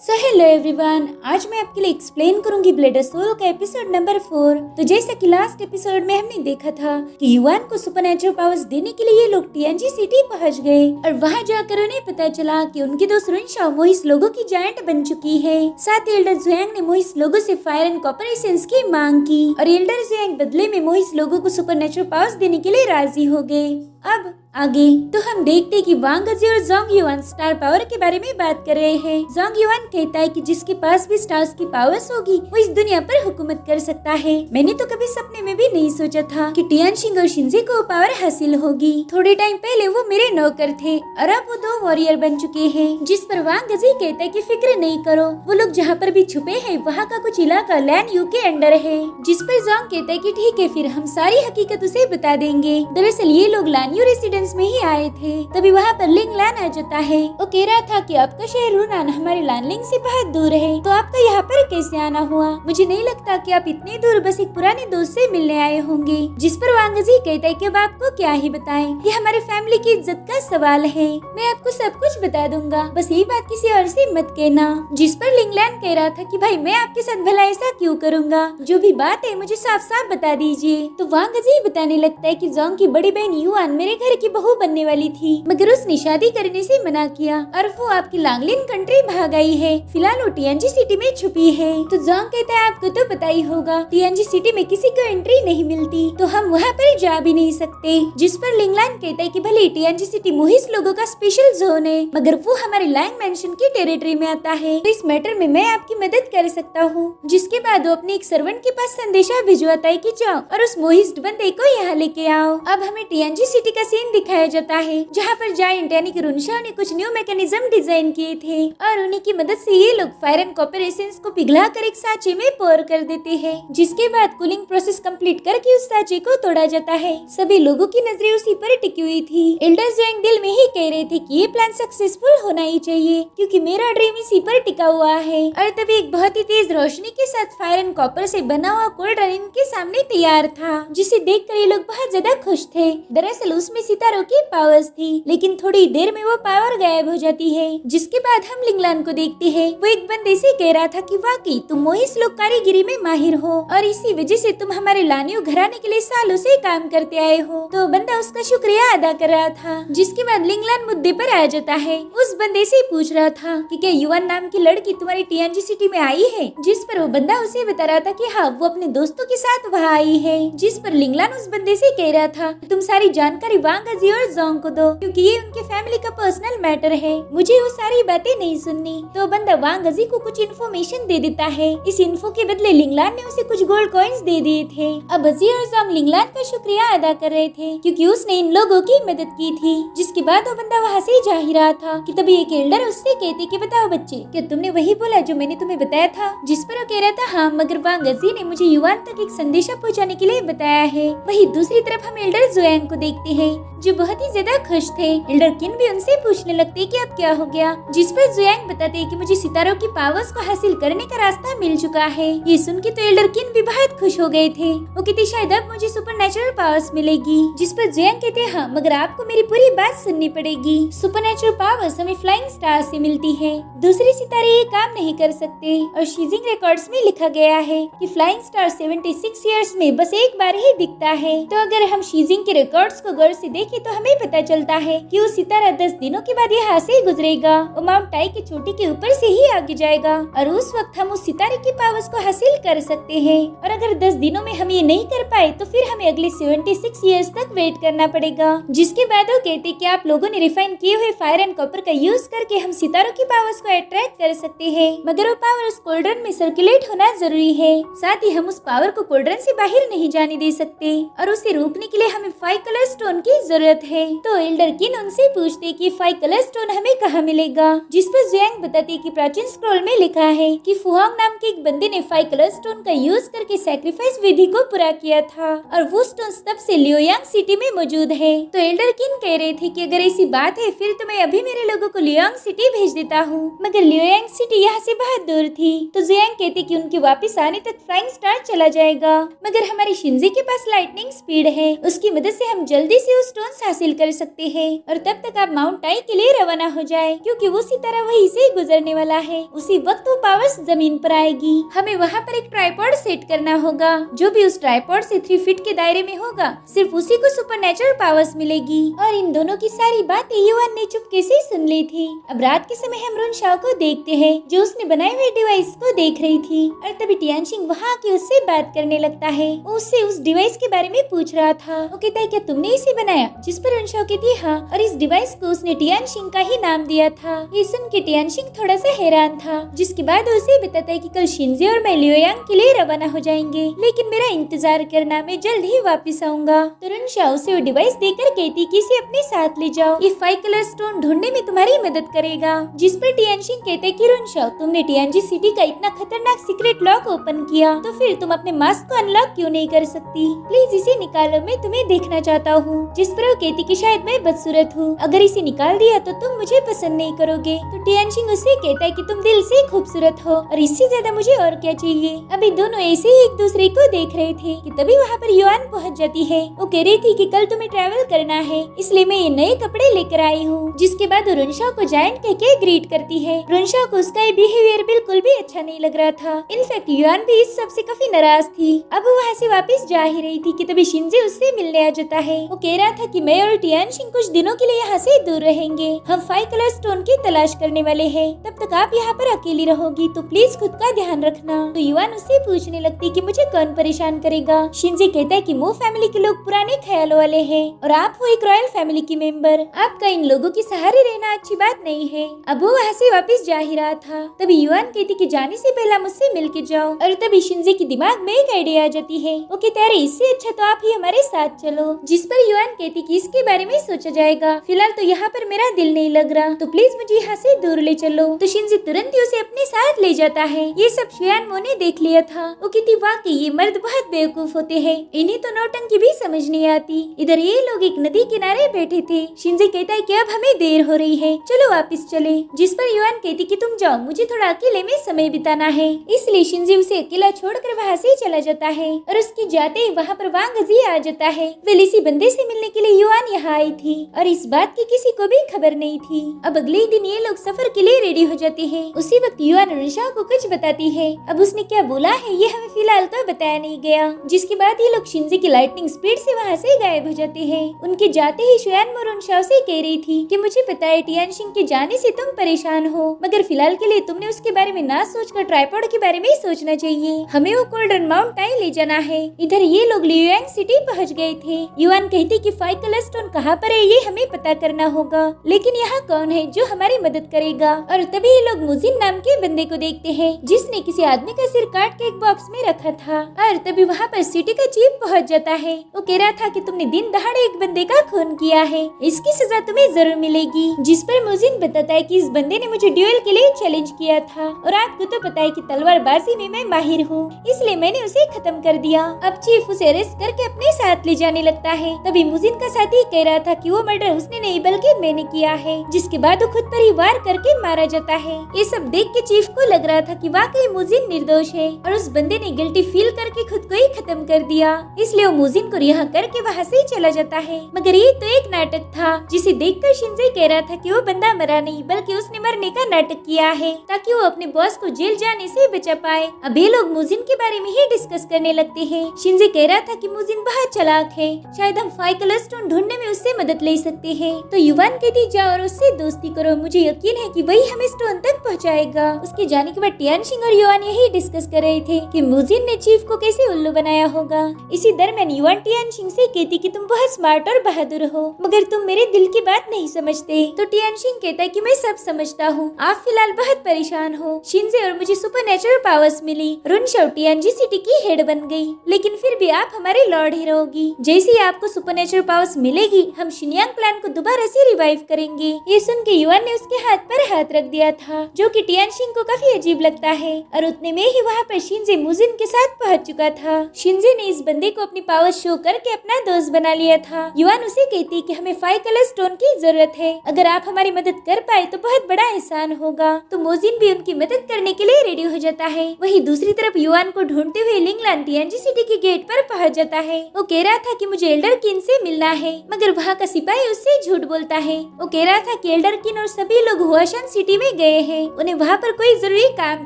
Hello everyone, आज मैं आपके लिए एक्सप्लेन करूंगी ब्लेड सोल का एपिसोड नंबर 4। तो जैसा कि लास्ट एपिसोड में हमने देखा था कि युआन को सुपरनेचुरल पावर्स देने के लिए ये लोग टीएनजी सिटी पहुंच गए और वहां जाकर उन्हें पता चला कि उनकी दोस्त रुनशाओ मोहिस लोगों की जायंट बन चुकी है। साथ ही एल्डर जुयांग ने मोहिस लोगों से फायर एंड कॉपर एसेंस की मांग की और एल्डर जुयांग बदले में मोहिस लोगों को सुपरनेचुरल पावर्स देने के लिए राजी हो गए। अब आगे तो हम देखते कि वांग गजी और जोंग युआन स्टार पावर के बारे में बात कर रहे हैं। जोंग युआन कहता है कि जिसके पास भी स्टार्स की पावर्स होगी वो इस दुनिया पर हुकूमत कर सकता है। मैंने तो कभी सपने में भी नहीं सोचा था कि टियानशिंग और शिंजे को पावर हासिल होगी। थोड़े टाइम पहले वो मेरे नौकर थे और अब वो 2 वॉरियर बन चुके हैं। जिस पर वांग गजी कहता है कि फिक्र नहीं करो, वो लोग जहाँ पर भी छुपे हैं वहाँ का कुछ इलाका लैन यू के अंडर है। जिस पर जोंग कहता है कि ठीक है, फिर हम सारी हकीकत उसे बता देंगे। दरअसल ये लोग लान यू रेसिडेंस में ही आए थे। तभी वहाँ पर लिंग लान आ जाता है। वो कह रहा था कि आपका शहर रुनान हमारे लानलिंग से बहुत दूर है, तो आपका यहाँ पर कैसे आना हुआ? मुझे नहीं लगता कि आप इतनी दूर बस एक पुराने दोस्त से मिलने आए होंगे। जिस पर वांग जी कहता है कि अब आपको क्या ही बताएं, ये हमारे फैमिली की इज्जत का सवाल है। मैं आपको सब कुछ बता दूंगा, बस ये बात किसी और से मत कहना। जिस पर लिंग लान कह रहा था कि भाई मैं आपके साथ भला ऐसा क्यों करूँगा, जो भी बात है मुझे साफ साफ बता दीजिए। तो वांग जी बताने लगता है कि जोंग की बड़ी बहन युआन मेरे घर की बहू बनने वाली थी, मगर उसने शादी करने से मना किया और वो आपकी लांगलिन कंट्री भाग आई है। फिलहाल वो टीएनजी सिटी में छुपी है। तो जोंग कहता है आपको तो पता ही होगा, टीएनजी सिटी में किसी को एंट्री नहीं मिलती, तो हम वहाँ पर जा भी नहीं सकते। जिस पर लिंगलान कहता है कि भले टीएनजी सिटी मोहिस लोगों का स्पेशल जोन है, मगर वो हमारे लाइन मेंशन की टेरिटरी में आता है, तो इस मैटर में मैं आपकी मदद कर सकता हूँ। जिसके बाद वो अपने एक सर्वेंट के पास संदेशा भिजवाता है कि जाओ और उस मोहिस बंदे को यहाँ लेके आओ। अब हमें टीएनजी सिटी का सीन दिखाया जाता है, जहाँ पर जायंट यानी कि रुनशाओ ने कुछ न्यू मैकेनिज्म डिजाइन किए थे और उन्हीं की मदद से ये लोग फायर एंड कॉपर एसेंस को पिघलाकर एक सांचे में पोर कर देते हैं। जिसके बाद कूलिंग प्रोसेस कंप्लीट करके उस सांचे को तोड़ा जाता है। सभी लोगों की नजरें उसी पर टिकी हुई थी। एल्डर जुयांग दिल में ही कह रहे थे कि ये प्लान सक्सेसफुल होना ही चाहिए, क्योंकि मेरा ड्रीम इसी पर टिका हुआ है। और तभी एक बहुत ही तेज रोशनी के साथ फायर एंड कॉपर से बना हुआ कोल्ड्रन इनके सामने तैयार था, जिसे देखकर ये लोग बहुत ज्यादा खुश थे। दरअसल उसमें सितारों की पावर्स थी, लेकिन थोड़ी देर में वो पावर गायब हो जाती है। जिसके बाद हम लिंगलान को देखते हैं। वो एक बंदे से कह रहा था कि वाकई तुम मोहिस लोग कारीगिरी में माहिर हो और इसी वजह से तुम हमारे लानियो घराने के लिए सालों से काम करते आए हो। तो बंदा उसका शुक्रिया अदा कर रहा था। जिसके बाद लिंगलान मुद्दे पर आ जाता है। उस बंदे से पूछ रहा था कि क्या युआन नाम की लड़की तुम्हारी टीएनजी सिटी में आई है? जिस पर वो बंदा उसे बता रहा था कि हाँ, वो अपने दोस्तों के साथ वहाँ आई है। जिस पर लिंगलान उस बंदे से कह रहा था तुम सारी जानकारी वांग गजी और जोंग को दो, क्योंकि ये उनके फैमिली का पर्सनल मैटर है, मुझे वो सारी बातें नहीं सुननी। तो बंदा वांग गजी को कुछ इन्फॉर्मेशन दे देता है। इस इन्फो के बदले लिंगलान ने उसे कुछ गोल्ड कॉइन्स दे दिए थे। अब गजी और जोंग लिंगलान का शुक्रिया अदा कर रहे थे, क्योंकि उसने इन लोगों की मदद की थी। जिसके बाद वो बंदा वहाँ से जा ही रहा था कि तभी एक एल्डर उससे कहते कि बताओ बच्चे, क्या तुमने वही बोला जो मैंने तुम्हें बताया था? जिस पर वो कह रहा था हाँ, मगर वांग गजी ने मुझे युआन तक एक संदेशा पहुँचाने के लिए बताया है। वही दूसरी तरफ हम एल्डर जुयांग को देखते हैं, जो बहुत ही ज्यादा खुश थे। एल्डर किन भी उनसे पूछने लगते कि अब क्या हो गया। जिस पर जुयांग बताते कि मुझे सितारों की पावर्स को हासिल करने का रास्ता मिल चुका है। ये सुन के तो एल्डर किन भी बहुत खुश हो गए थे। वो कहते शायद अब मुझे सुपरनेचुरल पावर्स मिलेगी। जिस पर जुयांग कहते हाँ, मगर आपको मेरी पूरी बात सुननी पड़ेगी। सुपरनेचुरल पावर्स हमें फ्लाइंग स्टार से मिलती है, दूसरे सितारे ये काम नहीं कर सकते। और शीजिंग रिकॉर्ड्स में लिखा गया है कि फ्लाइंग स्टार 76 इयर्स में बस एक बार ही दिखता है। तो अगर हम शीजिंग के रिकॉर्ड्स को गौर से देखें तो हमें पता चलता है कि वो सितारा 10 दिनों के बाद यहाँ से गुजरेगा। वो माउंट टाई की चोटी के ऊपर से ही आगे जाएगा और उस वक्त हम उस सितारे की पावर्स को हासिल कर सकते हैं। और अगर 10 दिनों में हम ये नहीं कर पाए तो फिर हमें अगले 76 इयर्स तक वेट करना पड़ेगा। जिसके बाद वो कहते कि आप लोगों ने रिफाइन किए हुए फायर एंड कॉपर का यूज करके हम सितारों की पावर्स को अट्रैक्ट कर सकते हैं, मगर वो पावर उस कोल्ड्रन में सर्कुलेट होना जरूरी है। साथ ही हम उस पावर को कोल्ड्रन से बाहर नहीं जाने दे सकते और उसे रोकने के लिए हमें 5 कलर स्टोन की जरूरत है। तो एल्डर किन उनसे पूछते कि 5 कलर स्टोन हमें कहाँ मिलेगा। जिस पर जुयांग बताते कि प्राचीन स्क्रॉल में लिखा है कि फुआंग नाम के एक बंदे ने 5 कलर स्टोन का यूज करके सैक्रिफाइस विधि को पूरा किया था और वो स्टोन तब से लियोयांग सिटी में मौजूद है। तो एल्डर किन कह रहे थे कि अगर ऐसी बात है फिर तो मैं अभी मेरे लोगों को लियोयांग सिटी भेज देता हूँ, मगर लियोयांग सिटी यहाँ से बहुत दूर थी। तो जुयांग कहते कि उनके वापस आने तक फ्लाइंग स्टार चला जाएगा, मगर हमारी शिंजे के पास लाइटनिंग स्पीड है, उसकी मदद से हम जल्दी से उस स्टोन्स हासिल कर सकते हैं और तब तक आप माउंट टाई के लिए रवाना हो जाए, क्योंकि उसी तरह वही से गुजरने वाला है। उसी वक्त वो पावर्स जमीन पर आएगी। हमें वहाँ पर एक ट्राइपॉड सेट करना होगा। जो भी उस ट्राइपॉड से 3 फीट के दायरे में होगा, सिर्फ उसी को सुपरनेचुरल पावर्स मिलेगी। और इन दोनों की सारी बातें युआन ने चुपके से सुन ली थी। अब रात के समय हम रुनशाओ को देखते हैं, जो उसने बनाए हुए डिवाइस को देख रही थी। और तभी टियानशिंग वहाँ आके उससे बात करने लगता है। वो उससे उस डिवाइस के बारे में पूछ रहा था। वो कहता है, क्या तुमने इसे बनाया? जिस पर रुनशाओ कहती है हाँ, और इस डिवाइस को उसने टियानशिंग का ही नाम दिया था। ये सुन के टियानशिंग थोड़ा सा हैरान था। जिसके बाद उसे बताता है कि कल शिंजे और मैं लियोयांग के लिए रवाना हो जाएंगे, लेकिन मेरा इंतजार करना, मैं जल्द ही वापस आऊंगा। तो रुनशाओ उसे वो डिवाइस देकर कहती कि इसे अपने साथ ले जाओ, ये 5 कलर स्टोन ढूंढने में तुम्हारी मदद करेगा। जिस पर टियानशिंग कहते कि रुनशाओ, तुमने टियानजी सिटी का इतना खतरनाक सीक्रेट लॉक ओपन किया, तो फिर तुम अपने मास्क को अनलॉक क्यों नहीं कर सकती? प्लीज इसे निकालो, मैं तुम्हें देखना चाहता हूँ। जिस पर वो कहती कि शायद मैं बदसूरत हूँ, अगर इसे निकाल दिया तो तुम मुझे पसंद नहीं करोगे। तो टियानशिंग उससे कहता है कि तुम दिल से खूबसूरत हो और इससे ज्यादा मुझे और क्या चाहिए। अभी दोनों ऐसे ही एक दूसरे को देख रहे थे कि तभी वहाँ पर युआन पहुँच जाती है। वो कह रही थी कि कल तुम्हें ट्रैवल करना है, इसलिए मैं ये नए कपड़े लेकर आई हूँ। जिसके बाद रुनशाओ को जायंट कह के ग्रीट करती है। रुनशाओ को उसका ये बिहेवियर बिल्कुल भी अच्छा नहीं लग रहा था। इनफैक्ट युआन भी इस सब से काफी नाराज थी। अब वो वहाँ से वापस जा ही रही थी कि तभी शिंजे उससे मिलने आ जाता है। वो कह रहा था कि मैं और टियानशिंग कुछ दिनों के लिए यहाँ से दूर रहेंगे। हम 5 कलर स्टोन की तलाश करने वाले हैं। तब तक आप यहाँ पर अकेली रहोगी, तो प्लीज खुद का ध्यान रखना। तो युआन उससे पूछने लगती कि मुझे कौन परेशान करेगा। शिंजे कहता है कि मो फैमिली के लोग पुराने ख्यालों वाले हैं और आप हो एक रॉयल फैमिली की मेंबर। आपका इन लोगों के सहारे रहना अच्छी बात नहीं है। अब वो वहाँ से वापस जा ही रहा था, तभी युआन कहती कि जाने से पहले मुझसे मिल के जाओ। और तभी शिंजे के दिमाग में एक आइडिया आ जाती है। वो कहता है, इससे अच्छा तो आप ही हमारे साथ चलो। जिस पर युआन कहती कि इसके बारे में सोचा जाएगा, फिलहाल तो यहाँ पर मेरा दिल नहीं लग रहा, तो प्लीज मुझे यहाँ से दूर ले चलो। तो शिंजे तुरंत ही उसे अपने साथ ले जाता है। ये सब शुयान मो ने देख लिया था। वो कहती वाकई ये मर्द बहुत बेवकूफ होते हैं, इन्हें तो नौटंकी भी समझ नहीं आती। इधर ये लोग एक नदी किनारे बैठे थे। शिंजे कहता है कि अब हमें देर हो रही है, चलो वापस चले। जिस पर युआन कहती कि तुम जाओ, मुझे थोड़ा अकेले में समय बिताना है। इसलिए शिंजे उसे अकेला छोड़कर वहाँ से चला जाता है। और उसके जाते ही वहाँ पर वांग जी आ जाता है। वे इसी बंदे से मिलने के लिए युआन यहाँ आई थी और इस बात की किसी को भी खबर नहीं थी। अब अगले दिन ये लोग सफर के लिए रेडी हो जाते हैं। उसी वक्त युआन रुनशाओ को कुछ बताती है। अब उसने क्या बोला है ये हमें फिलहाल तो बताया नहीं गया। जिसके बाद ये लोग शिंजे की लाइटनिंग स्पीड से वहाँ से गायब हो जाते हैं। उनके जाते ही शुयान मो रुनशाओ से कह रही थी कि मुझे पता है टियानशिंग के जाने से तुम परेशान हो, मगर फिलहाल के लिए तुमने उसके बारे में ना सोचकर ट्राइपॉड के बारे में सोचना चाहिए। हमें वो गोल्डन माउंट टाई ले जाना है। इधर ये लोग लियोयांग सिटी पहुँच गए थे। युआन कहती कि 5 कलर स्टोन कहाँ पर है ये हमें पता करना होगा, लेकिन यहाँ कौन है जो हमारी मदद करेगा। और तभी ये लोग मुजिन नाम के बंदे को देखते हैं, जिसने किसी आदमी का सिर काट के एक बॉक्स में रखा था। और तभी वहाँ पर सिटी का चीफ पहुँच जाता है। वो कह रहा था कि तुमने दिन दहाड़े एक बंदे का खून किया है, इसकी सजा तुम्हें जरूर मिलेगी। जिस पर मुजिन बताता है कि इस बंदे ने मुझे ड्यूएल के लिए चैलेंज किया था और आपको तो पता है कि तलवारबाजी में मैं माहिर हूँ, इसलिए मैंने उसे खत्म कर दिया। अब चीफ उसे अरेस्ट करके अपने साथ ले जाने लगता है। तभी मुजिन का साथी कह रहा था कि वो मर्डर उसने नहीं बल्कि मैंने किया है। जिसके बाद वो खुद पर ही वार करके मारा जाता है। ये सब देख के चीफ को लग रहा था कि वाकई मुजिन निर्दोष है और उस बंदे ने गिल्टी फील करके खुद को ही खत्म कर दिया। इसलिए वो मुजिन को रिहा करके वहाँ से चला जाता है। मगर ये तो एक नाटक था, जिसे देखकर शिंजे कह रहा था कि वो बंदा मरा नहीं बल्कि उसने मरने का नाटक किया है ताकि वो अपने बॉस को जेल जाने से बचा पाए। अब ये लोग मुजिन के बारे में ही डिस्कस करने लगते हैं। शिंजे कह रहा था कि मुजिन बहुत चालाक है, शायद हम 5 कलर स्टोन ढूंढने में उससे मदद ले सकते हैं। तो युवान कहती जाओ और उससे दोस्ती करो, मुझे यकीन है कि वही हमें स्टोन तक पहुंचाएगा। उसके जाने के बाद टियानशिंग और युवान यही डिस्कस कर रहे थे कि मुजिन ने चीफ को कैसे उल्लू बनाया होगा। इसी दरमियान युवान टियानशिंग से कहती कि तुम बहुत स्मार्ट और बहादुर हो, मगर तुम मेरे दिल की बात नहीं समझते। तो टियानशिंग कहता है कि मैं सब समझता हूँ, आप फिलहाल बहुत परेशान हो। शिंजे और मुझे सुपरनेचुरल पावर्स मिली, रुनशाओ टियानजी सिटी की हेड बन गई, लेकिन फिर भी आप हमारे लॉर्ड ही रहोगी। जैसे ही आपको सुपरनेचुरल पावर्स मिलेगी, हम शिनयांग प्लान को दोबारा से रिवाइव करेंगे। ये सुन के युवान ने उसके हाथ पर हाथ रख दिया था, जो कि टियानशिंग को काफी अजीब लगता है। और उतने में ही वहाँ पर शिंजे मुजिन के साथ पहुँच चुका था। शिंजे ने इस बंदे को अपनी पावर शो करके अपना दोस्त बना लिया था। युवान उसे कहती कि हमें 5 कलर स्टोन की जरूरत है, अगर आप हमारी मदद कर पाए तो बहुत बड़ा एहसान होगा। तो मुजिन भी उनकी मदद करने के लिए रेडी हो जाता है। वहीं दूसरी तरफ युवान को ढूंढते हुए लिंगलान टियानजी सिटी के गेट पर पहुँच जाता है। वो कह रहा था कि मुझे एल्डर किन उनसे मिलना है, मगर वहाँ का सिपाही उससे झूठ बोलता है। वो कह रहा था कि एल्डरकिन और सभी लोग हुआशान सिटी में गए हैं, उन्हें वहाँ पर कोई जरूरी काम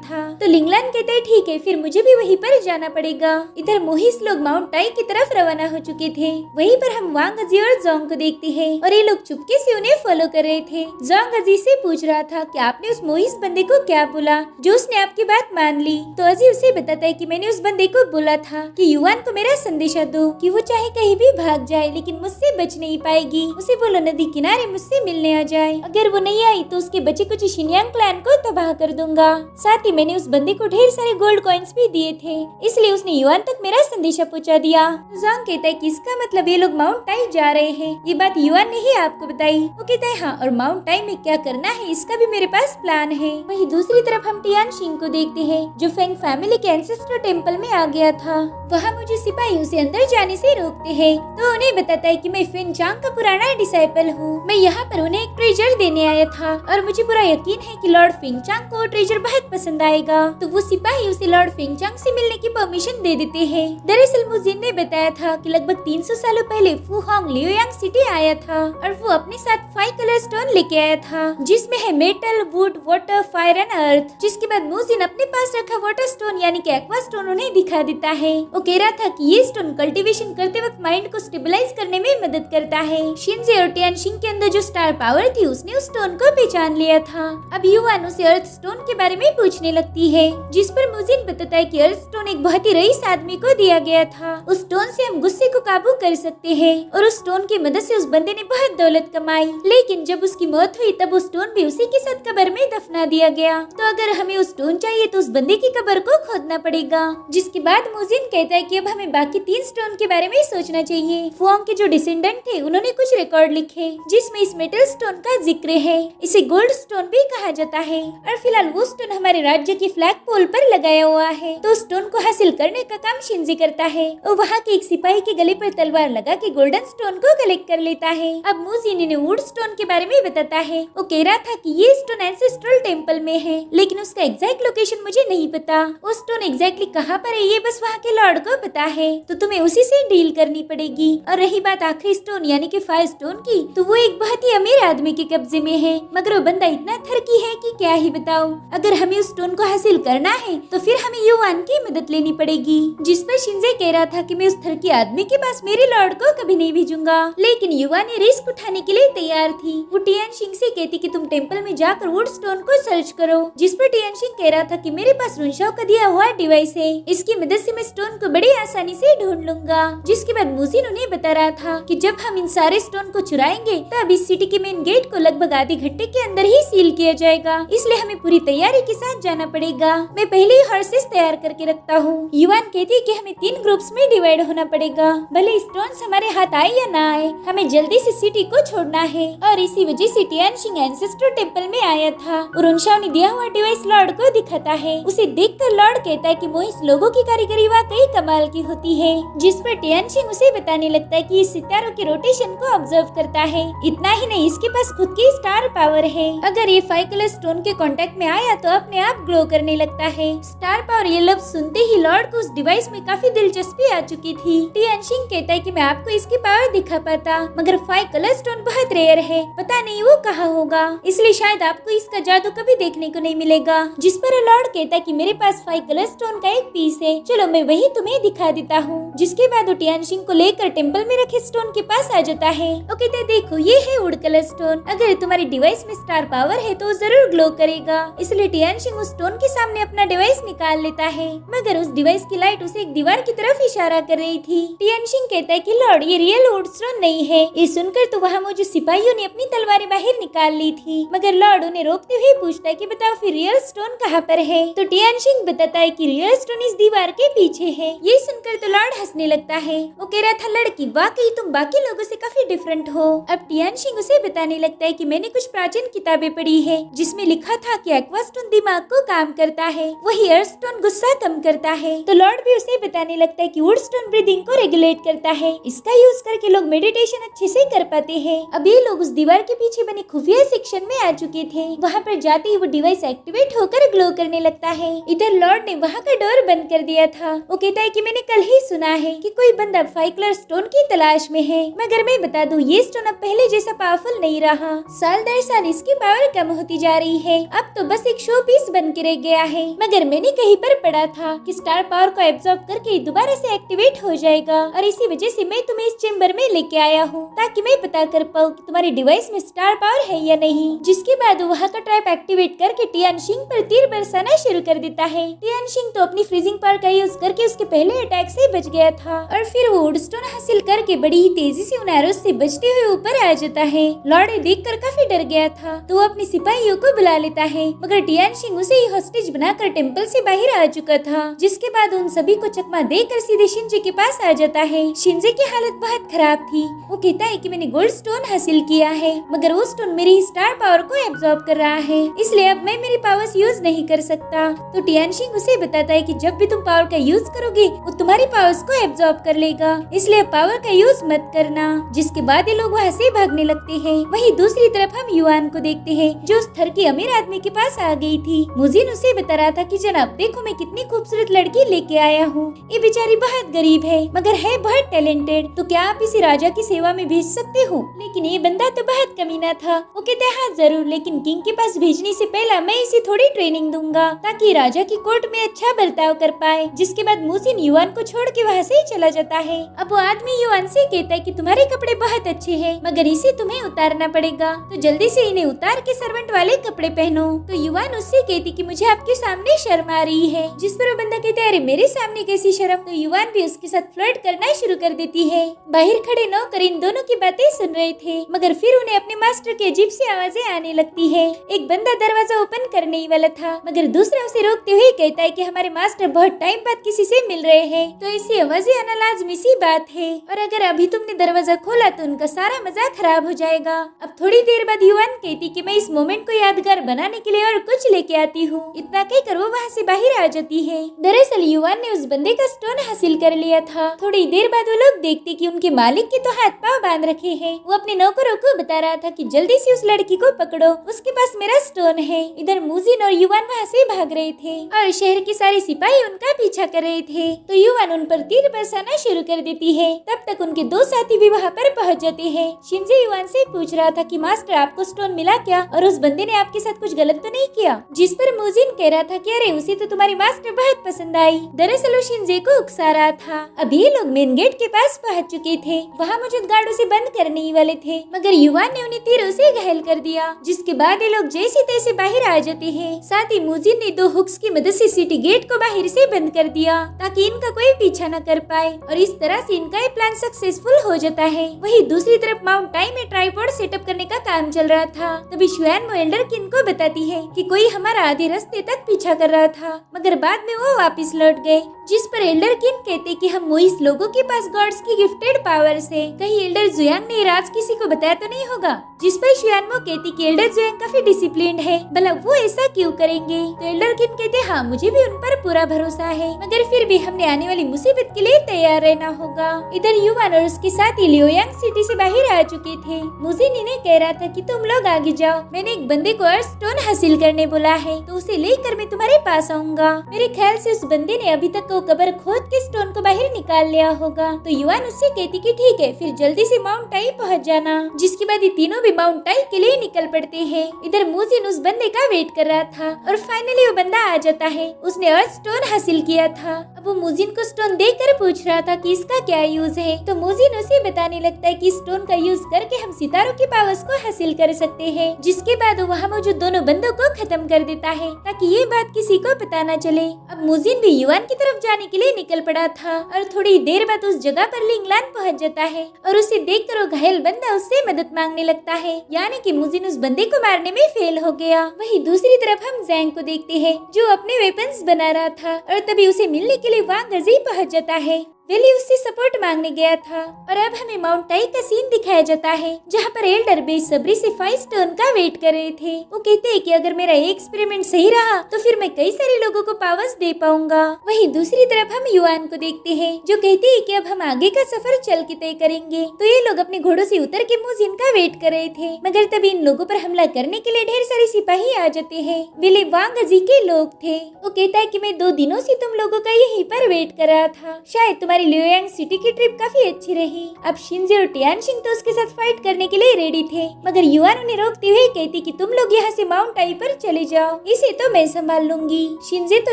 था। तो लिंगलान कहते हैं ठीक है, फिर मुझे भी वहीं पर जाना पड़ेगा। इधर मोहिस लोग माउंट टाई की तरफ रवाना हो चुके थे। वहीं पर हम वांग अजी और जोंग को देखते हैं और ये लोग चुपके से उन्हें फॉलो कर रहे थे। जोंग अजी से पूछ रहा था कि आपने उस मोहिस बंदे को क्या बोला जो उसने आपकी बात मान ली। तो अजी उसे बताता है कि मैंने उस बंदे को बोला था कि युवान को मेरा संदेशा दो कि वो चाहे कहीं भी भाग जाए लेकिन मुझसे बच नहीं पाएगी। उसे बोलो नदी किनारे मुझसे मिलने आ जाए, अगर वो नहीं आई तो उसके बचे कुछ शिनयांग क्लैन को तबाह कर दूंगा। साथ ही मैंने उस बंदे को ढेर सारे गोल्ड कॉइन्स भी दिए थे, इसलिए उसने युवान तक मेरा संदेशा पहुंचा दिया। जोंग कहता है कि इसका मतलब ये लोग माउंट टाई जा रहे हैं। ये बात युवान ने ही आपको बताई। वो कहता है हाँ, और माउंट टाई में क्या करना है इसका भी मेरे पास प्लान है। वहीं दूसरी तरफ हम टियानशिंग को देखते हैं जो फेंग फैमिली के एंसेस्टर टेम्पल में आ गया था। वहाँ मुझे सिपाही उसे अंदर जाने से रोकते हैं, तो उन्हें बताता है कि मैं फेंग चांग का पुराना डिसाइपल हूँ। मैं यहाँ पर उन्हें एक ट्रेजर देने आया था और मुझे पूरा यकीन है कि लॉर्ड फेंग चांग को ट्रेजर बहुत पसंद आएगा। तो वो सिपाही उसे लॉर्ड फेंग चांग से मिलने की परमिशन दे देते हैं। दरअसल मुजिन ने बताया था कि लगभग 300 सालों पहले फू होंग लियोयांग सिटी आया था और वो अपने साथ 5 कलर स्टोन लेके आया था जिसमें है metal, would, water, fire and earth. जिसके बाद मुजिन अपने पास रखा वाटर स्टोन यानी कि एक्वा स्टोन उन्हें दिखा देता है। वो कह रहा था कि ये स्टोन कल्टीवेशन करते वक्त माइंड को स्टेबलाइज करने में मदद करता है। शिनजे और टियानशिंग के अंदर जो स्टार पावर थी उसने उस स्टोन को पहचान लिया था। अब युवान उसे अर्थ स्टोन के बारे में पूछने लगती है, जिस पर मुजिन बताता है कि अर्थ स्टोन एक बहुत ही रईस आदमी को दिया गया था। उस स्टोन से हम गुस्से को काबू कर सकते हैं और उस स्टोन की मदद से उस बंदे ने बहुत दौलत कमाई, लेकिन जब उसकी मौत हुई तब उस स्टोन भी उसी के साथ कब्र में दफना दिया गया। तो अगर हमें उस स्टोन चाहिए तो उस बंदे की कब्र को खोदना पड़ेगा। जिसके बाद मुजिन कहता है कि अब हमें बाकी 3 स्टोन के बारे में सोचना चाहिए। फुआंग के जो डिसेंडेंट थे उन्होंने कुछ रिकॉर्ड लिखे जिसमें इस मेटल स्टोन का जिक्र है। इसे गोल्ड स्टोन भी कहा जाता है और फिलहाल वो स्टोन हमारे राज्य की फ्लैग पोल पर लगाया हुआ है। तो स्टोन को हासिल करने का काम शिंजी करता है और वहाँ के एक सिपाही के गले पर तलवार लगा के गोल्डन स्टोन को कलेक्ट कर लेता है। अब मुजिन ने वुड स्टोन के बारे में बताता है। वो कह रहा था कि ये स्टोन एंसेस्ट्रल टेम्पल में है, लेकिन उसका एग्जैक्ट लोकेशन मुझे नहीं पता। वो स्टोन एग्जैक्टली कहाँ पर है ये बस वहाँ के लॉर्ड को पता है, तो तुम्हें उसी से डील करनी पड़ेगी। और रही बात आखिरी स्टोन यानी कि फायर स्टोन की, तो वो एक बहुत ही अमीर आदमी के कब्जे में है, मगर वो बंदा इतना थरकी है कि क्या ही बताऊं। अगर हमें उस स्टोन को हासिल करना है तो फिर हमें युवान की मदद लेनी पड़ेगी। जिस पर शिंजे कह रहा था कि मैं उस थरकी आदमी के पास मेरे लॉर्ड को कभी नहीं भेजूंगा, लेकिन युवान ने रिस्क उठाने के लिए तैयार थी। वो टियानशिंग से कहती कि तुम टेम्पल में जाकर वुड स्टोन को सर्च करो। जिस पर टियानशिंग कह रहा था कि मेरे पास रुनशाओ का दिया हुआ डिवाइस है, इसकी मदद से मैं स्टोन को बड़ी आसानी से ढूंढ लूंगा। जिसके बाद मुजिन उन्हें बता रहा था कि जब हम इन सारे स्टोन को चुराएंगे तब इस सिटी के मेन गेट को लगभग आधे घंटे के अंदर ही सील किया जाएगा, इसलिए हमें पूरी तैयारी के साथ जाना पड़ेगा। मैं पहले ही हॉर्सेस तैयार करके रखता हूँ। युवान कहती है कि हमें 3 ग्रुप्स में डिवाइड होना पड़ेगा, भले स्टोन्स हमारे हाथ आए या ना आए, हमें जल्दी से सिटी को छोड़ना है। और इसी वजह से टियानशिंग एंसेस्टर टेम्पल में आया था और रुनशाओ ने दिया हुआ डिवाइस लॉर्ड को दिखाता है। उसे देखकर लॉर्ड कहता है कि मोहिस लोगों की कारीगरी वाकई कमाल की होती है। जिस पर टियानशिंग उसे बताने लगता है कि इस सितारों के रोटेशन को ऑब्जर्व करता है। इतना ही नहीं, इसके पास खुद की स्टार पावर है। अगर ये 5 कलर स्टोन के कांटेक्ट में आया तो अपने आप ग्लो करने लगता है। स्टार पावर ये लफ्ज सुनते ही लॉर्ड को उस डिवाइस में काफी दिलचस्पी आ चुकी थी। टियानशिंग कहता है कि मैं आपको इसकी पावर दिखा पाता, मगर 5 कलर स्टोन बहुत रेयर है, पता नहीं वो कहाँ होगा, इसलिए शायद आपको इसका जादू कभी देखने को नहीं मिलेगा। जिस पर लॉर्ड कहता है कि मेरे पास 5 कलर स्टोन का एक पीस है, चलो मैं वही तुम्हें दिखा देता हूँ। जिसके बाद वो टियानशिंग को लेकर टेम्पल में रखे स्टोन के पास आ जाता है। वो कहता है देखो ये है वुड कलर स्टोन, अगर तुम्हारे डिवाइस में स्टार पावर है तो जरूर ग्लो करेगा। इसलिए टियानशिंग उस स्टोन के सामने अपना डिवाइस निकाल लेता है, मगर उस डिवाइस की लाइट उसे एक दीवार की तरफ इशारा कर रही थी। टियानशिंग कहता है कि लॉर्ड ये रियल वुड स्टोन नहीं है। ये सुनकर तो वहाँ मौजूद सिपाहियों ने अपनी तलवारें बाहर निकाल ली थी, मगर लॉर्ड उन्हें रोकते हुए पूछता है कि बताओ फिर रियल स्टोन कहाँ पर है। तो टियानशिंग बताता है कि रियल स्टोन इस दीवार के पीछे है। ये सुनकर तो लॉर्ड हंसने लगता है। वो कह रहा था लड़की वाकई तुम बाकी लोगों से काफी डिफरेंट हो। अब टियानशिंग उसे बताने लगता है कि मैंने कुछ प्राचीन किताबें पढ़ी है जिसमें लिखा था कि एक्वा स्टोन दिमाग को काम करता है, वही अर्थ स्टोन गुस्सा कम करता है। तो लॉर्ड भी उसे बताने लगता है कि वुड स्टोन ब्रीदिंग को रेगुलेट करता है, इसका यूज करके लोग मेडिटेशन अच्छे से कर पाते हैं। अब ये लोग उस दीवार के पीछे बने खुफिया सेक्शन में आ चुके थे। वहाँ पर जाते ही वो डिवाइस एक्टिवेट होकर ग्लो करने लगता है। इधर लॉर्ड ने वहाँ का डोर बंद कर दिया था। वो कहता है कि मैंने कल ही सुना है कि कोई बंदा 5 कलर स्टोन की तलाश में है। मगर मैं बता दूं, ये स्टोन अब पहले जैसा पावरफुल नहीं रहा। साल दर साल इसकी पावर कम होती जा रही है। अब तो बस एक शो पीस बन के रह गया है। मगर मैंने कहीं पर पढ़ा था कि स्टार पावर को एब्जॉर्ब करके दोबारा से एक्टिवेट हो जाएगा, और इसी वजह से मैं तुम्हें इस चेम्बर में लेके आया हूँ, ताकि मैं पता कर पाऊँ कि तुम्हारे डिवाइस में स्टार पावर है या नहीं। जिसके बाद वहाँ का ट्रैप एक्टिवेट करके टियानशिंग पर तीर बरसाना शुरू कर देता है। टियानशिंग तो अपनी फ्रीजिंग पावर का यूज करके उसके पहले अटैक से बच गया था, और फिर वो वुडस्टोन हासिल करके बड़ी ही तेजी से उन एरोस से बचते हुए ऊपर आ जाता है। लॉर्ड देखकर काफी डर गया था, तो वो अपने सिपाहियों को बुला लेता है। मगर टियानशिंग उसे ही हॉस्टेज बनाकर टेम्पल से बाहर आ चुका था। जिसके बाद उन सभी को चकमा देकर सीधे शिंजे के पास आ जाता है। शिंजे की हालत बहुत खराब थी। वो कहता है कि मैंने गोल्ड स्टोन हासिल किया है, मगर वो स्टोन मेरी स्टार पावर को एब्जॉर्ब कर रहा है, इसलिए अब मैं मेरी पावर्स यूज नहीं कर सकता। तो टियानशिंग उसे बताता है कि जब भी तुम पावर का यूज करोगे वो तुम्हारी पावर्स को एब्जॉर्ब कर लेगा, इसलिए पावर का यूज मत करना। जिसके बाद ये लोग वहाँ से भागने लगते हैं। वहीं दूसरी तरफ हम युआन को देखते हैं, जो उस थर की अमीर आदमी के पास आ गई थी। मुजिन उसे बता रहा था कि जनाब देखो, मैं कितनी खूबसूरत लड़की लेके आया हूँ। ये बेचारी बहुत गरीब है मगर है बहुत टैलेंटेड, तो क्या आप इसे राजा की सेवा में भेज सकते हो? लेकिन ये बंदा तो बहुत कमीना था। वो कहते हैं हाँ जरूर, लेकिन किंग के पास भेजने से पहले मैं इसे थोड़ी ट्रेनिंग दूंगा, ताकि राजा की कोर्ट में अच्छा बर्ताव कर पाए। जिसके बाद मुजिन युआन को छोड़ के वहाँ से चला जाता है। अब वो आदमी युआन से कहता है कि तुम्हारे कपड़े बहुत अच्छे हैं, मगर इसे तुम्हें उतारना पड़ेगा, तो जल्दी से इन्हें उतार के सर्वेंट वाले कपड़े पहनो। तो युआन उससे कहती कि मुझे आपके सामने शर्म आ रही है। जिस पर वो बंदा कहता है अरे मेरे सामने कैसी शर्म? तो युआन भी उसके साथ फ्लर्ट करना शुरू कर देती है। बाहर खड़े नौकर इन दोनों की बातें सुन रहे थे, मगर फिर उन्हें अपने मास्टर की अजीब सी आवाजें आने लगती है। एक बंदा दरवाजा ओपन करने ही वाला था, मगर दूसरा उसे रोकते हुए कहता है कि हमारे मास्टर बहुत टाइम बाद किसी से मिल रहे हैं, तो ऐसी आवाजें आना लाजमी सी बात है, और अगर अभी तुमने दरवाजा खोला तो उनका सारा मजाक खराब हो जाएगा। अब थोड़ी देर बाद युआन कहती कि मैं इस मोमेंट को यादगार बनाने के लिए और कुछ लेके आती हूँ। इतना कहकर वो वहाँ से बाहर आ जाती है। दरअसल युआन ने उस बंदे का स्टोन हासिल कर लिया था। थोड़ी देर बाद वो लोग देखते कि उनके मालिक के तो हाथ पांव बांध रखे हैं। वो अपने नौकरों को बता रहा था कि जल्दी से उस लड़की को पकड़ो, उसके पास मेरा स्टोन है। इधर मुजिन और युआन वहाँ से भाग रहे थे, और शहर के सारे सिपाही उनका पीछा कर रहे थे। तो युआन उन पर तीर बरसाना शुरू कर देती है। तब तक उनके दो साथी भी वहाँ पर पहुँच जाते हैं। शिंजे युआन से पूछ रहा था कि मास्टर आपको स्टोन मिला क्या, और उस बंदे ने आपके साथ कुछ गलत तो नहीं किया? जिस पर मुजिन कह रहा था कि अरे उसे तो तुम्हारी मास्टर बहुत पसंद आई। दरअसल वो शिंजे को उकसा रहा था। अब ये लोग मेन गेट के पास पहुँच चुके थे। वहाँ मौजूद गार्ड उसे बंद करने ही वाले थे, मगर युआन ने उन्हें तीरों से घायल कर दिया। जिसके बाद ये लोग जैसे तैसे बाहर आ जाते हैं। साथ ही मुजिन ने दो हुक्स की मदद से सिटी गेट को बाहर से बंद कर दिया, ताकि इनका कोई पीछा न कर पाए, और इस तरह से इनका ये प्लान सक्सेसफुल हो जाता है। वहीं दूसरी तरफ माउंट टाई में ट्राइपॉड सेटअप करने का काम चल रहा था। तभी शुआन एल्डर किन को बताती है कि कोई हमारा आधे रास्ते तक पीछा कर रहा था, मगर बाद में वो वापस लौट गए। जिस पर एल्डर किन कहते कि हम मोइस लोगों के पास गॉड्स की गिफ्टेड पावर्स है, कहीं एल्डर जुयांग ने राज किसी को बताया तो नहीं होगा? जिस पर शुआनमो कहती कि एल्डर जुयांग काफी डिसिप्लिन्ड है, भला वो ऐसा क्यों करेंगे? तो एल्डर किन कहते हाँ मुझे भी उन पर पूरा भरोसा है, मगर फिर भी हमने आने वाली मुसीबत के लिए तैयार रहना होगा। इधर युआन और उसके साथ लियोयांग सिटी से बाहर आ चुके थे। मुजिन इन्हें कह रहा था कि तुम लोग आगे जाओ, मैंने एक बंदे को अर्थ स्टोन हासिल करने बोला है, तो उसे लेकर मैं तुम्हारे पास आऊंगा। मेरे ख्याल से उस बंदे ने अभी तक वो कब्र खोद के स्टोन को बाहर निकाल लिया होगा। तो युआन उससे कहती कि ठीक है, फिर जल्दी से माउंट टाई पहुंच जाना। जिसके बाद ये तीनों भी माउंट टाई के लिए निकल पड़ते हैं। इधर मुजिन उस बंदे का वेट कर रहा था, और फाइनली वो बंदा आ जाता है। उसने अर्थ स्टोन हासिल किया था। अब वो मुजिन को स्टोन देकर पूछ रहा था कि इसका क्या यूज है। तो मुजिन उसे बताने लगता है कि स्टोन का यूज करके हम सितारों की पावर्स को हासिल कर सकते हैं। जिसके बाद वो वहाँ मौजूद दोनों बंदों को खत्म कर देता है, ताकि ये बात किसी को पता न चले। अब मुजिन भी युआन की तरफ जाने के लिए निकल पड़ा था, और थोड़ी देर बाद उस जगह पर लिंगलान पहुंच जाता है, और उसे देखकर वो घायल बंदा उससे मदद मांगने लगता है, यानी कि मुजिन उस बंदे को मारने में फेल हो गया। वहीं दूसरी तरफ हम जैंग को देखते हैं, जो अपने वेपन्स बना रहा था, और तभी उसे मिलने के लिए वांग गजी पहुंच जाता है। वेली उससे सपोर्ट मांगने गया था, और अब हमें माउंट टाई का सीन दिखाया जाता है, जहाँ पर एल्डर बेसब्री से 5 स्टोन का वेट कर रहे थे। वो कहते हैं कि अगर मेरा एक्सपेरिमेंट सही रहा तो फिर मैं कई सारे लोगों को पावर्स दे पाऊंगा। वहीं दूसरी तरफ हम युआन को देखते हैं, जो कहते हैं कि अब हम आगे का सफर चल के तय करेंगे। तो ये लोग अपने घोड़ों से उतर के मुजिन का वेट कर रहे थे, मगर तभी इन लोगों पर हमला करने के लिए ढेर सारे सिपाही आ जाते हैं। वेले वांगजी के लोग थे। वो कहता है कि मैं 2 दिनों से तुम लोगों का यहीं पर वेट कर रहा था, शायद तुम्हारी हमारी लियोयांग सिटी की ट्रिप काफी अच्छी रही। अब शिंजे और टियानशिंग तो उसके साथ फाइट करने के लिए रेडी थे, मगर युआन उन्हें रोकते हुए कहती कि तुम लोग यहाँ से माउंट आई पर चले जाओ, इसे तो मैं संभाल लूंगी। शिंजे तो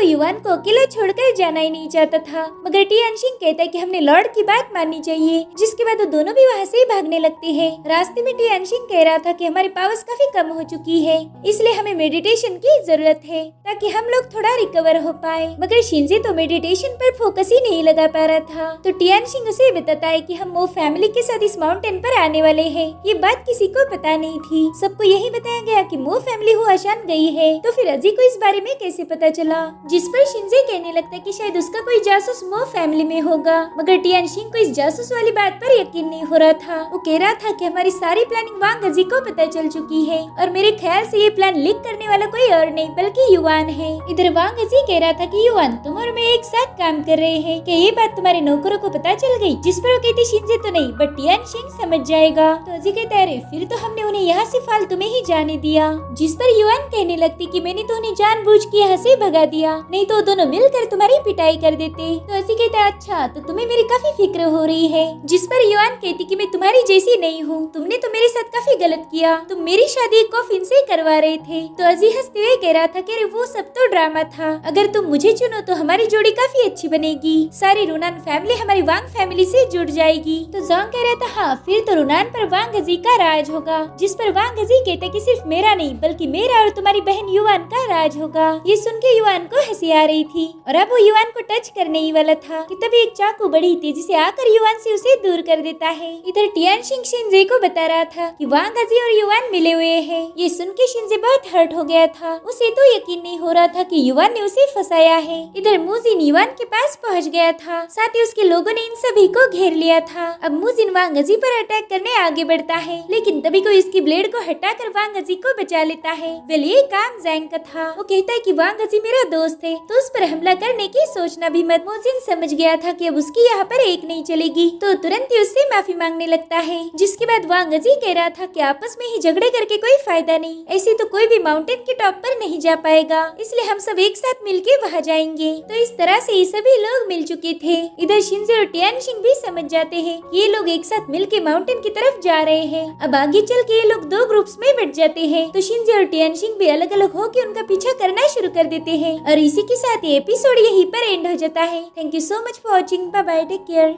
युआन को अकेला छोड़कर जाना ही नहीं चाहता था, मगर टियानशिंग कहता है कि हमने लॉर्ड की बात माननी चाहिए, जिसके बाद वो दोनों भी वहाँ से भागने लगते हैं। रास्ते में टियानशिंग कह रहा था कि हमारी पावर्स काफी कम हो चुकी है, इसलिए हमें मेडिटेशन की जरूरत है ताकि हम लोग थोड़ा रिकवर हो पाए। मगर शिंजे तो मेडिटेशन पर फोकस ही नहीं लगा पा रहा था। तो टियानशिंग उसे बताता है कि हम वो फैमिली के साथ इस माउंटेन पर आने वाले हैं। ये बात किसी को पता नहीं थी, सबको यही बताया गया कि मो फैमिली हुआशान गई है। तो फिर अजी को इस बारे में कैसे पता चला, जिस पर शिंजे कहने लगता है कि शायद उसका कोई जासूस मो फैमिली में होगा। मगर टियानशिंग को इस जासूस वाली बात पर यकीन नहीं हो रहा था। वो कह रहा था कि हमारी सारी प्लानिंग वांग अजी को पता चल चुकी है और मेरे ख्याल से ये प्लान लीक करने वाला कोई और नहीं बल्कि युआन है। इधर वांग अजी कह रहा था कि युआन तुम और मैं एक साथ काम कर रहे हैं, क्या ये बात तुम्हारे नौकरों को पता चल गई? जिस पर वो कहती शिंजे तो नहीं बट टियानशिंग समझ जाएगा। तो अजी कहता है फिर तो हमने उन्हें यहाँ से फालतू में ही जाने दिया। जिस पर युआन कहने लगती कि मैंने तो उन्हें जानबूझ के यहाँ से भगा दिया, नहीं तो दोनों मिलकर तुम्हारी पिटाई कर देते। तो अजी कहता है अच्छा तो तुम्हें मेरी काफी फिक्र हो रही है। जिस पर युआन कहती कि मैं तुम्हारी जैसी नहीं हूँ, तुमने तो मेरे साथ काफी गलत किया, तुम मेरी शादी कॉफिन से करवा रहे थे। तो अजी हंसते हुए कह रहा था कि वो सब तो ड्रामा था, अगर तुम मुझे चुनो तो हमारी जोड़ी काफी अच्छी बनेगी, सारी रुनान फैमिली हमारी वांग फैमिली से जुड़ जाएगी। तो जोंग कह रहा था हाँ फिर तो रुनान पर वांग अजी का राज होगा। जिस पर वांग अजी कहते कि सिर्फ मेरा नहीं बल्कि मेरा और तुम्हारी बहन युआन का राज होगा। ये सुन के युआन को हंसी आ रही थी और अब वो युआन को टच करने ही वाला था कि तभी एक चाकू बड़ी तेजी से आकर युआन से उसे दूर कर देता है। इधर टियानशिंग शिंजे को बता रहा था कि वांग अजी और युआन मिले हुए हैं। ये सुन के शिंजे बहुत हर्ट हो गया था, उसे तो यकीन नहीं हो रहा था कि युआन ने उसे फंसाया है। इधर मुजिन युआन के पास पहुंच गया था, साथ ही उसके लोगों ने इन सभी को घेर लिया था। अब मुजिन वांग अजी पर अटैक करने आगे बढ़ता है, लेकिन तभी कोई इसकी ब्लेड को हटाकर वांग अजी को बचा लेता है। वेल ये काम जैंग का था। वो कहता है कि वांग अजी मेरा दोस्त है तो उस पर हमला करने की सोचना भी मत। मुजिन समझ गया था कि अब उसकी यहाँ पर एक नहीं चलेगी, तो तुरंत ही उससे माफी मांगने लगता है। जिसके बाद वांग अजी कह रहा था कि आपस में ही झगड़े करके कोई फायदा नहीं, ऐसे तो कोई भी माउंटेन के टॉप पर नहीं जा पाएगा, इसलिए हम सब एक साथ मिलके वहाँ जाएंगे। तो इस तरह से ये सभी लोग मिल चुके थे। इधर शिंजे और टियानशिंग भी समझ जाते हैं ये लोग एक साथ मिलके माउंटेन की तरफ जा रहे हैं। अब आगे चल के ये लोग दो ग्रुप्स में बट जाते हैं, तो शिंजे और टियानशिंग भी अलग अलग होकर उनका पीछा करना शुरू कर देते हैं। और इसी के साथ ये एपिसोड यहीं पर एंड हो जाता है। Thank you so much for watching. Bye bye, take care.